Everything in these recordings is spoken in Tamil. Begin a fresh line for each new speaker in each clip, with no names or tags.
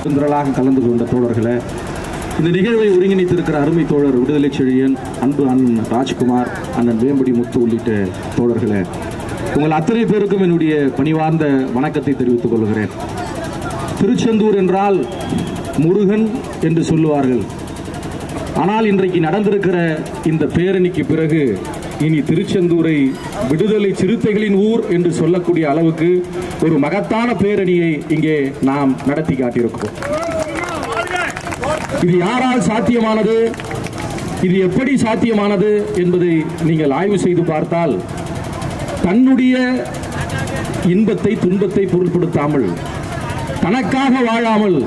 திரளாக கலந்து கொண்ட தோழர்களே, இந்த நிகழ்வை ஒருங்கிணைத்திருக்கிற அருமை தோழர் விடுதலை செழியன், அன்பு அண்ணன் ராஜ்குமார், அண்ணன் வேம்படி முத்து உள்ளிட்ட தோழர்களே, உங்கள் அத்தனை பேருக்கும் என்னுடைய பணிவார்ந்த வணக்கத்தை தெரிவித்துக் கொள்கிறேன். திருச்செந்தூர் என்றால் முருகன் என்று சொல்லுவார்கள். ஆனால் இன்றைக்கு நடந்திருக்கிற இந்த பேரணிக்கு பிறகு இனி திருச்செந்தூரை விடுதலை சிறுத்தைகளின் ஊர் என்று சொல்லக்கூடிய அளவுக்கு ஒரு மகத்தான பேரணியை இங்கே நாம் நடத்தி காட்டியிருக்கிறோம். இது யாரால் சாத்தியமானது, இது எப்படி சாத்தியமானது என்பதை நீங்கள் ஆய்வு செய்து பார்த்தால், தன்னுடைய இன்பத்தை துன்பத்தை பொருட்படுத்தாமல், தனக்காக வாழாமல்,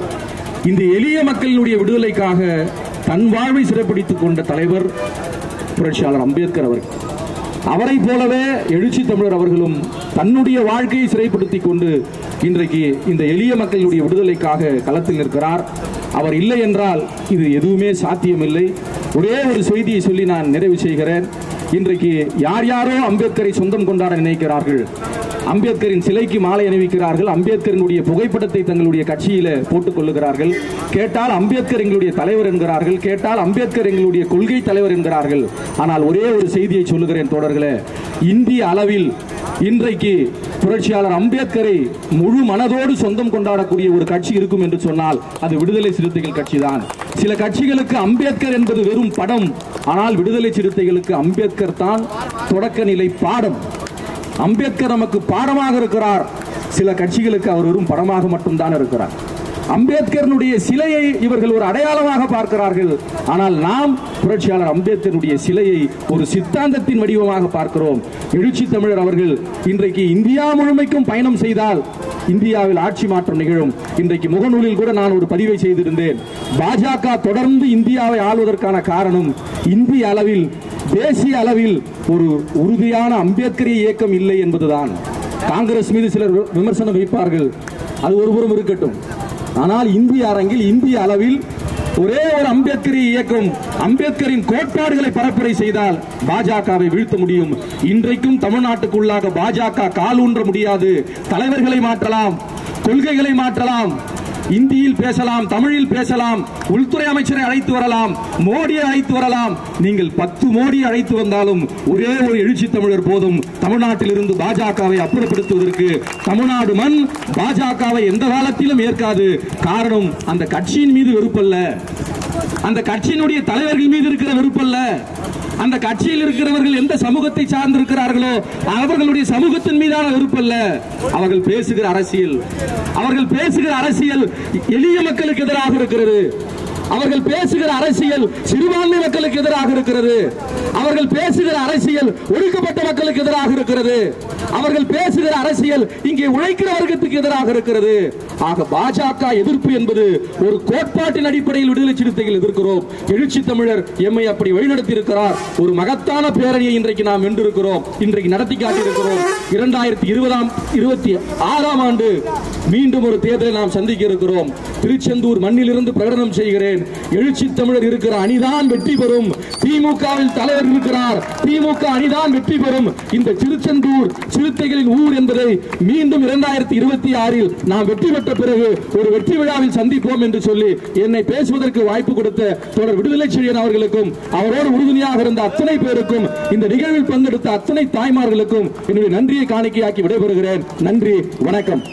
இந்த எளிய மக்களினுடைய விடுதலைக்காக தன் வாழ்வை சிறைப்பிடித்துக் கொண்ட தலைவர் புரட்சியாளர் அம்பேத்கர் அவர்கள். அவரை போலவே எழுச்சி தமிழர் அவர்களும் தன்னுடைய வாழ்க்கையை சிறைப்படுத்திக் கொண்டு இன்றைக்கு இந்த எளிய மக்களுடைய விடுதலைக்காக களத்தில் நிற்கிறார். அவர் இல்லை என்றால் இது எதுவுமே சாத்தியமில்லை. ஒரே ஒரு செய்தியை சொல்லி நான் நிறைவு செய்கிறேன். இன்றைக்கு யார் யாரோ அம்பேத்கரை சொந்தம் கொண்டாட நினைக்கிறார்கள். அம்பேத்கரின் சிலைக்கு மாலை அணிவிக்கிறார்கள். அம்பேத்கரினுடைய புகைப்படத்தை தங்களுடைய கட்சியில போட்டுக் கொள்ளுகிறார்கள். கேட்டால் அம்பேத்கர் எங்களுடைய தலைவர் என்கிறார்கள். கேட்டால் அம்பேத்கர் எங்களுடைய கொள்கை தலைவர் என்கிறார்கள். ஆனால் ஒரே ஒரு செய்தியை சொல்லுகிறேன் தோழர்களே, இந்திய அளவில் இன்றைக்கு புரட்சியாளர் அம்பேத்கரை முழு மனதோடு சொந்தம் கொண்டாடக்கூடிய ஒரு கட்சி இருக்கும் என்று சொன்னால் அது விடுதலை சிறுத்தைகள் கட்சி தான். சில கட்சிகளுக்கு அம்பேத்கர் என்பது வெறும் படம், ஆனால் விடுதலை சிறுத்தைகளுக்கு அம்பேத்கர் தான் தொடக்க நிலை பாடம். அம்பேத்கர் நமக்கு பாடமாக இருக்கிறார். சில கட்சிகளுக்கு அவர் வெறும் படமாக மட்டும்தான் இருக்கிறார். அம்பேத்கருடைய சிலையை இவர்கள் ஒரு அடையாளமாக பார்க்கிறார்கள். ஆனால் நாம் புரட்சியாளர் அம்பேத்கருடைய சிலையை ஒரு சித்தாந்தத்தின் வடிவமாக பார்க்கிறோம். எழுச்சி தமிழர் அவர்கள் இன்றைக்கு இந்தியா முழுமைக்கும் பயணம் செய்தால் இந்தியாவில் ஆட்சி மாற்றம் நிகழும். இன்றைக்கு முகநூலில் கூட நான் ஒரு பதிவை செய்திருந்தேன். பாஜக தொடர்ந்து இந்தியாவை ஆள்வதற்கான காரணம் இந்திய அளவில், தேசிய அளவில் ஒரு உறுதியான அம்பேத்கரிய இயக்கம் இல்லை என்பதுதான். காங்கிரஸ் மீது சிலர் விமர்சனம் வைப்பார்கள், அது ஒருபுறம் இருக்கட்டும். ஆனால் இந்திய அரங்கில், இந்திய அளவில் ஒரே ஒரு அம்பேத்கரிய இயக்கம் அம்பேத்கரின் கோட்பாடுகளை பரப்புரை செய்தால் பாஜகவை வீழ்த்த முடியும். இன்றைக்கும் தமிழ்நாட்டுக்குள்ளாக பாஜக கால் ஊன்ற முடியாது. தலைவர்களை மாற்றலாம், கொள்கைகளை மாற்றலாம், இந்தியில் பேசலாம், தமிழில் பேசலாம், உள்துறை அமைச்சரை அழைத்து வரலாம், மோடியை அழைத்து வரலாம். நீங்கள் 10 மோடியை அழைத்து வந்தாலும் ஒரே ஒரு எழுச்சி தமிழர் போதும் தமிழ்நாட்டில் இருந்து பாஜகவை அப்புறப்படுத்துவதற்கு. தமிழ்நாடு மண் பாஜகவை எந்த காலத்திலும் ஏற்காது. காரணம், அந்த கட்சியின் மீது வெறுப்பல்ல, அந்த கட்சியினுடைய தலைவர்கள் மீது இருக்கிற வெறுப்பல்ல, அந்த கட்சியில் இருக்கிறவர்கள் எந்த சமூகத்தை சார்ந்திருக்கிறார்களோ அவர்களுடைய சமூகத்தின் மீதான வெறுப்பல்ல. அவர்கள் பேசுகிற அரசியல், அவர்கள் பேசுகிற அரசியல் எளிய மக்களுக்கு எதிராக இருக்கிறது. அவர்கள் பேசுகிற அரசியல் சிறுபான்மை மக்களுக்கு எதிராக இருக்கிறது. அவர்கள் பேசுகிற அரசியல் ஒடுக்கப்பட்ட மக்களுக்கு எதிராக இருக்கிறது. அவர்கள் பேசுகிற அரசியல் இங்கே உழைக்கிற வர்க்கத்துக்கு எதிராக இருக்கிறது. ஆக பாஜக எதிர்ப்பு என்பது ஒரு கோட்பாட்டின் அடிப்படையில் விடுதலை சிறுத்தைகள் எதிர்க்கிறோம். எழுச்சி தமிழர் எம்மை அப்படி வழிநடத்தி இருக்கிறார். ஒரு மகத்தான பேரணியை இன்றைக்கு நாம் வென்றிருக்கிறோம், இன்றைக்கு நடத்தி காட்டியிருக்கிறோம். 2026ஆம் ஆண்டு மீண்டும் ஒரு தேர்தலை நாம் சந்திக்க இருக்கிறோம். திருச்செந்தூர் மண்ணிலிருந்து பிரகடனம் செய்கிறேன், எழுச்சி தமிழர் இருக்கிற அணிதான் வெற்றி பெறும். திமுகவில் தலைவர் இருக்கிறார், திமுக அணிதான் வெற்றி பெறும். இந்த திருச்செந்தூர் சிறுத்தைகளின் ஊர் என்பதை மீண்டும் 2026இல் நாம் வெற்றி பெற்ற பிறகு ஒரு வெற்றி விழாவில் சந்திப்போம் என்று சொல்லி என்னை பேசுவதற்கு வாய்ப்பு கொடுத்த தோழர் விடுதலை செழியன் அவர்களுக்கும் அவரோடு உறுதுணையாக இருந்த அத்தனை பேருக்கும், இந்த நிகழ்வில் பங்கெடுத்த அத்தனை தாய்மார்களுக்கும் என்னுடைய நன்றியை காணிக்கையாக்கி விடைபெறுகிறேன். நன்றி, வணக்கம்.